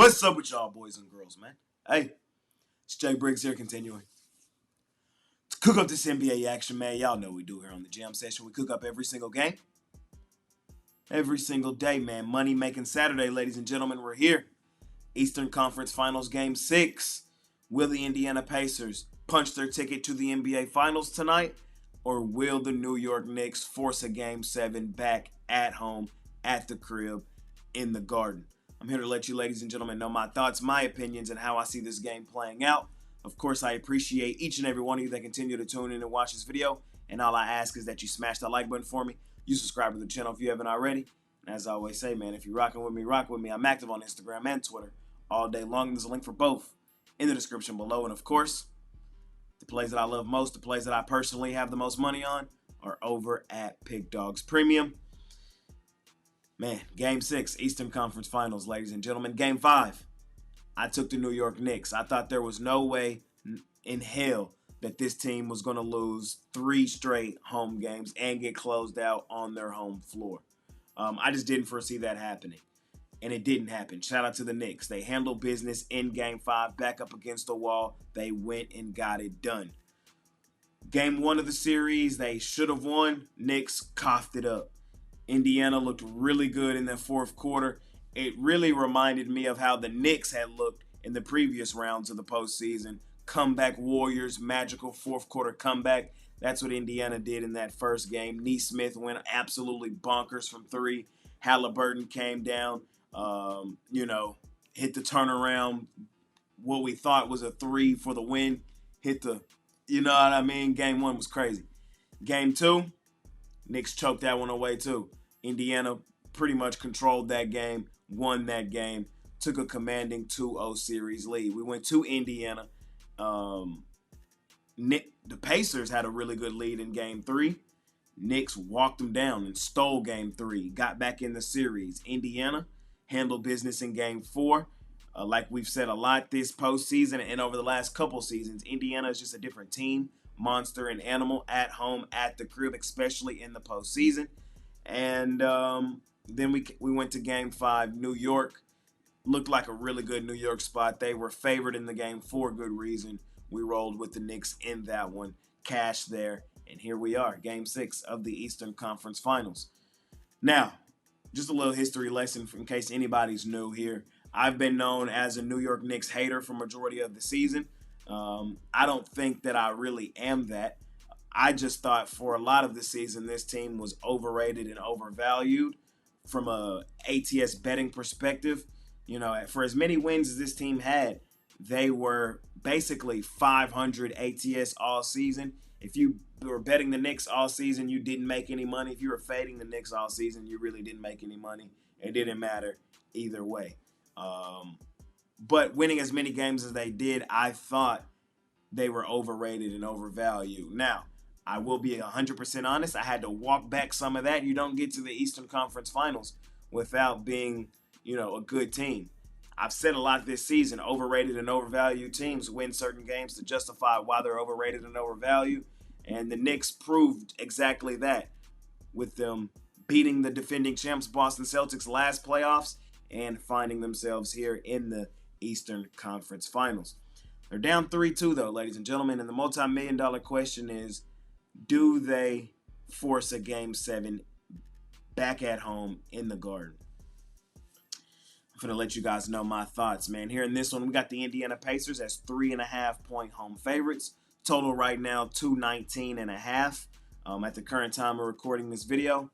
What's up with y'all boys and girls, man? Hey, it's Jay Briggs here continuing to cook up this NBA action, man. Y'all know we do here on the Jam Session. We cook up every single game, every single day, man. Money making Saturday, ladies and gentlemen. We're here. Eastern Conference Finals Game 6. Will the Indiana Pacers punch their ticket to the NBA Finals tonight? Or will the New York Knicks force a Game 7 back at home, at the crib, in the Garden? I'm here to let you, ladies and gentlemen, know my thoughts, my opinions, and how I see this game playing out. Of course, I appreciate each and every one of you that continue to tune in and watch this video. And all I ask is that you smash that like button for me. You subscribe to the channel if you haven't already. And as I always say, man, if you're rocking with me, rock with me. I'm active on Instagram and Twitter all day long. There's a link for both in the description below. And of course, the plays that I love most, the plays that I personally have the most money on, are over at Pickdawgz Premium. Man, Game 6, Eastern Conference Finals, ladies and gentlemen. Game 5, I took the New York Knicks. I thought there was no way in hell that this team was going to lose 3 straight home games and get closed out on their home floor. I just didn't foresee that happening, and it didn't happen. Shout out to the Knicks. They handled business in Game 5, back up against the wall. They went and got it done. Game 1 of the series, they should have won. Knicks coughed it up. Indiana looked really good in the fourth quarter. It really reminded me of how the Knicks had looked in the previous rounds of the postseason. Comeback warriors, magical fourth quarter comeback. That's what Indiana did in that first game. Nesmith went absolutely bonkers from 3. Halliburton came down, hit the turnaround. What we thought was a 3 for the win. Hit the, you know what I mean? Game 1 was crazy. Game 2, Knicks choked that one away too. Indiana pretty much controlled that game, won that game, took a commanding 2-0 series lead. We went to Indiana. The Pacers had a really good lead in Game 3. Knicks walked them down and stole Game 3, got back in the series. Indiana handled business in Game 4. Like we've said a lot this postseason and over the last couple seasons, Indiana is just a different team, monster and animal at home, at the crib, especially in the postseason. And then we went to Game 5. New York looked like a really good New York spot. They were favored in the game for good reason. We rolled with the Knicks in that one, cash there, and here we are, Game 6 of the Eastern Conference Finals. Now, just a little history lesson in case anybody's new here. I've been known as a New York Knicks hater for majority of the season. I don't think that I really am that. I just thought for a lot of the season, this team was overrated and overvalued from a ATS betting perspective. You know, for as many wins as this team had, they were basically 500 ATS all season. If you were betting the Knicks all season, you didn't make any money. If you were fading the Knicks all season, you really didn't make any money. It didn't matter either way. But winning as many games as they did, I thought they were overrated and overvalued. Now, I will be 100% honest. I had to walk back some of that. You don't get to the Eastern Conference Finals without being, a good team. I've said a lot this season, overrated and overvalued teams win certain games to justify why they're overrated and overvalued. And the Knicks proved exactly that with them beating the defending champs Boston Celtics last playoffs and finding themselves here in the Eastern Conference Finals. They're down 3-2 though, ladies and gentlemen, and the multi-million-dollar question is, do they force a Game 7 back at home in the Garden? I'm going to let you guys know my thoughts, man. Here in this one, we got the Indiana Pacers as 3.5-point home favorites. Total right now, 219.5 at the current time of recording this video.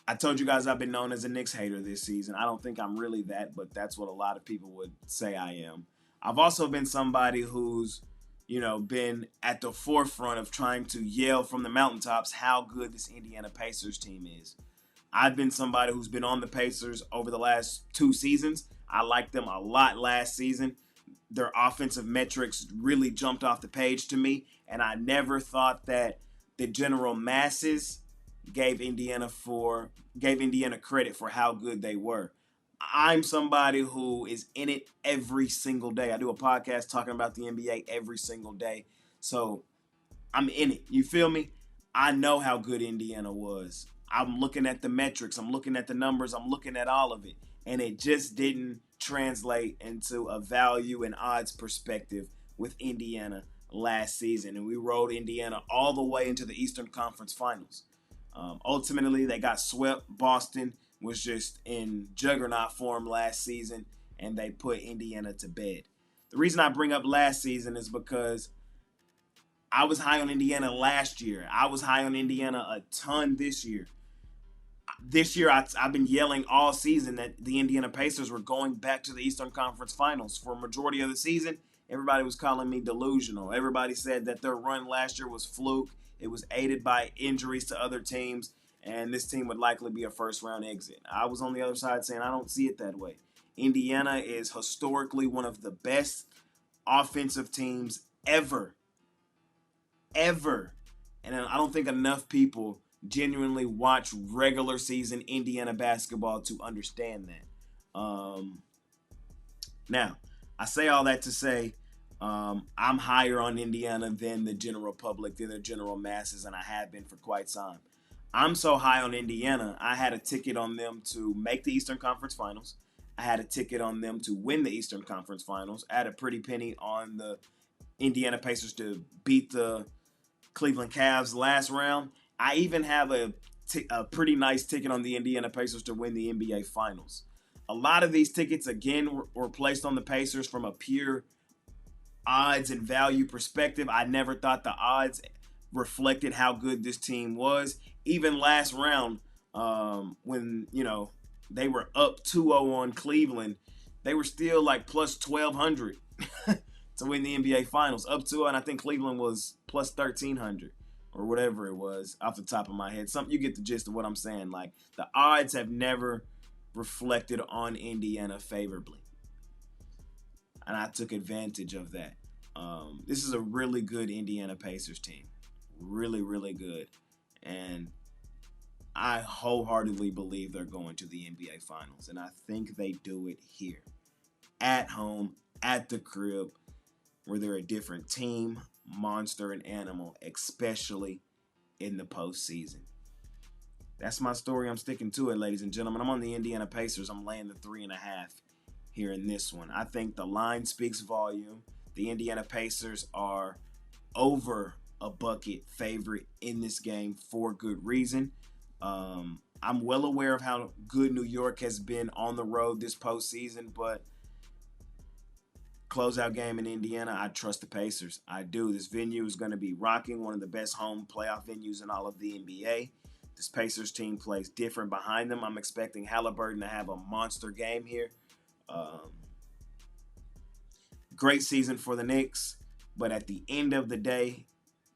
I told you guys I've been known as a Knicks hater this season. I don't think I'm really that, but that's what a lot of people would say I am. I've also been somebody who's, been at the forefront of trying to yell from the mountaintops how good this Indiana Pacers team is. I've been somebody who's been on the Pacers over the last 2 seasons. I liked them a lot last season. Their offensive metrics really jumped off the page to me, and I never thought that the general masses gave Indiana credit for how good they were. I'm somebody who is in it every single day. I do a podcast talking about the NBA every single day. So I'm in it. You feel me? I know how good Indiana was. I'm looking at the metrics, I'm looking at the numbers, I'm looking at all of it, and it just didn't translate into a value and odds perspective with Indiana last season. And we rode Indiana all the way into the Eastern Conference Finals. Ultimately, they got swept. Boston was just in juggernaut form last season, and they put Indiana to bed. The reason I bring up last season is because I was high on Indiana last year. I was high on Indiana a ton this year. This year, I've been yelling all season that the Indiana Pacers were going back to the Eastern Conference Finals. For a majority of the season, everybody was calling me delusional. Everybody said that their run last year was fluke. It was aided by injuries to other teams, and this team would likely be a first-round exit. I was on the other side saying I don't see it that way. Indiana is historically one of the best offensive teams ever. And I don't think enough people genuinely watch regular season Indiana basketball to understand that. Now, I say all that to say I'm higher on Indiana than the general public, than the general masses, and I have been for quite some time. I'm so high on Indiana, I had a ticket on them to make the Eastern Conference Finals. I had a ticket on them to win the Eastern Conference Finals. I had a pretty penny on the Indiana Pacers to beat the Cleveland Cavs last round. I even have a pretty nice ticket on the Indiana Pacers to win the NBA Finals. A lot of these tickets, again, were placed on the Pacers from a pure odds and value perspective. I never thought the odds reflected how good this team was. Even last round, when, they were up 2-0 on Cleveland, they were still like plus 1,200 to win the NBA Finals. Up 2-0, and I think Cleveland was plus 1,300 or whatever it was off the top of my head. You get the gist of what I'm saying. Like, the odds have never reflected on Indiana favorably, and I took advantage of that. This is a really good Indiana Pacers team. Really, really good. And I wholeheartedly believe they're going to the NBA Finals, and I think they do it here. At home, at the crib, where they're a different team, monster, and animal, especially in the postseason. That's my story. I'm sticking to it, ladies and gentlemen. I'm on the Indiana Pacers. I'm laying the 3.5 here in this one. I think the line speaks volume. The Indiana Pacers are over a bucket favorite in this game for good reason. I'm well aware of how good New York has been on the road this postseason, but closeout game in Indiana, I trust the Pacers. I do. This venue is going to be rocking, one of the best home playoff venues in all of the NBA. This Pacers team plays different behind them. I'm expecting Halliburton to have a monster game here. Great season for the Knicks, but at the end of the day,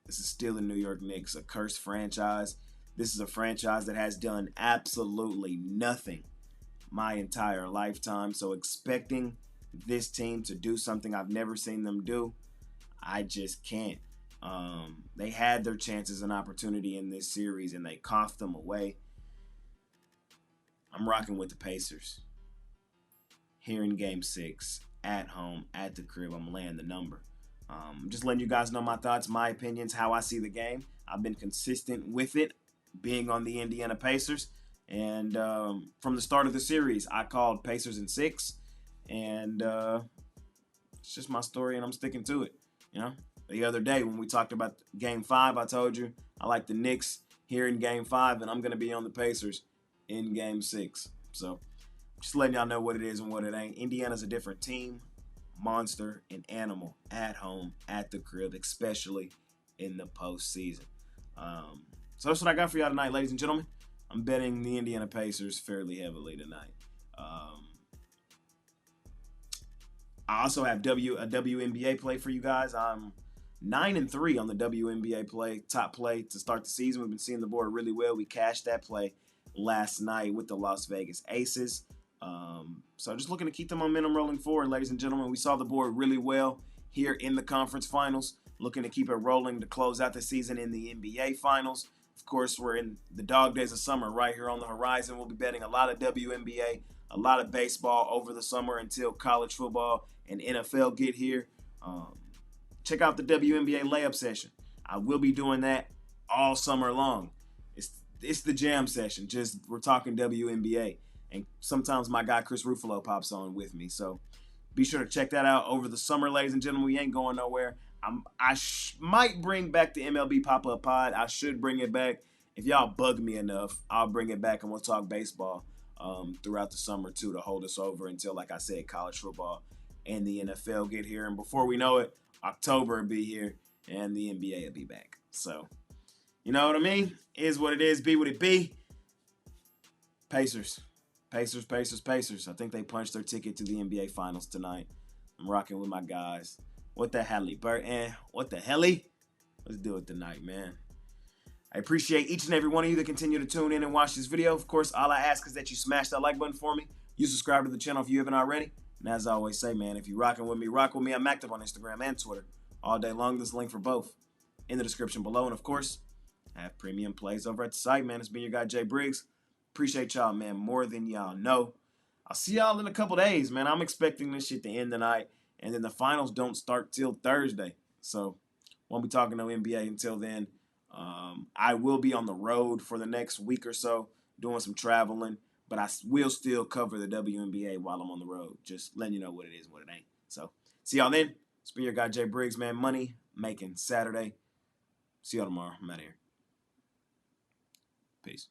this is still the New York Knicks, a cursed franchise. This is a franchise that has done absolutely nothing my entire lifetime. So expecting this team to do something I've never seen them do, I just can't. They had their chances and opportunity in this series, and they coughed them away. I'm rocking with the Pacers. Here in Game 6, at home, at the crib, I'm laying the number. Just letting you guys know my thoughts, my opinions, how I see the game. I've been consistent with it, being on the Indiana Pacers. And from the start of the series, I called Pacers in 6. And it's just my story, and I'm sticking to it. The other day when we talked about Game 5, I told you I like the Knicks here in Game 5, and I'm going to be on the Pacers in Game 6. So just letting y'all know what it is and what it ain't. Indiana's a different team, monster, and animal at home, at the crib, especially in the postseason. So that's what I got for y'all tonight, ladies and gentlemen. I'm betting the Indiana Pacers fairly heavily tonight. I also have a WNBA play for you guys. I'm 9-3 on the WNBA play, top play to start the season. We've been seeing the board really well. We cashed that play last night with the Las Vegas Aces. So just looking to keep the momentum rolling forward, ladies and gentlemen. We saw the board really well here in the conference finals. Looking to keep it rolling to close out the season in the NBA finals. Of course, we're in the dog days of summer right here on the horizon. We'll be betting a lot of WNBA, a lot of baseball over the summer until college football and NFL get here. Check out the WNBA layup session. I will be doing that all summer long. It's it's the jam session. Just we're talking WNBA, and sometimes my guy Chris Ruffalo pops on with me. So be sure to check that out over the summer, ladies and gentlemen. We ain't going nowhere. I might bring back the MLB pop-up pod. I should bring it back. If y'all bug me enough, I'll bring it back and we'll talk baseball throughout the summer too to hold us over until, like I said, college football and the NFL get here. And before we know it, October will be here and the NBA will be back. So, you know what I mean? Is what it is. Be what it be. Pacers. Pacers. I think they punched their ticket to the NBA Finals tonight. I'm rocking with my guys. What the hell, Burton? What the hell? Let's do it tonight, man. I appreciate each and every one of you that continue to tune in and watch this video. Of course, all I ask is that you smash that like button for me. You subscribe to the channel if you haven't already. And as I always say, man, if you're rocking with me, rock with me. I'm active on Instagram and Twitter all day long. There's a link for both in the description below. And of course, I have premium plays over at the site, man. It's been your guy, Jay Briggs. Appreciate y'all, man, more than y'all know. I'll see y'all in a couple days, man. I'm expecting this shit to end tonight. And then the finals don't start till Thursday. So won't be talking no NBA until then. I will be on the road for the next week or so doing some traveling. But I will still cover the WNBA while I'm on the road. Just letting you know what it is and what it ain't. So see y'all then. It's been your guy, Jay Briggs, man. Money making Saturday. See y'all tomorrow. I'm out of here. Peace.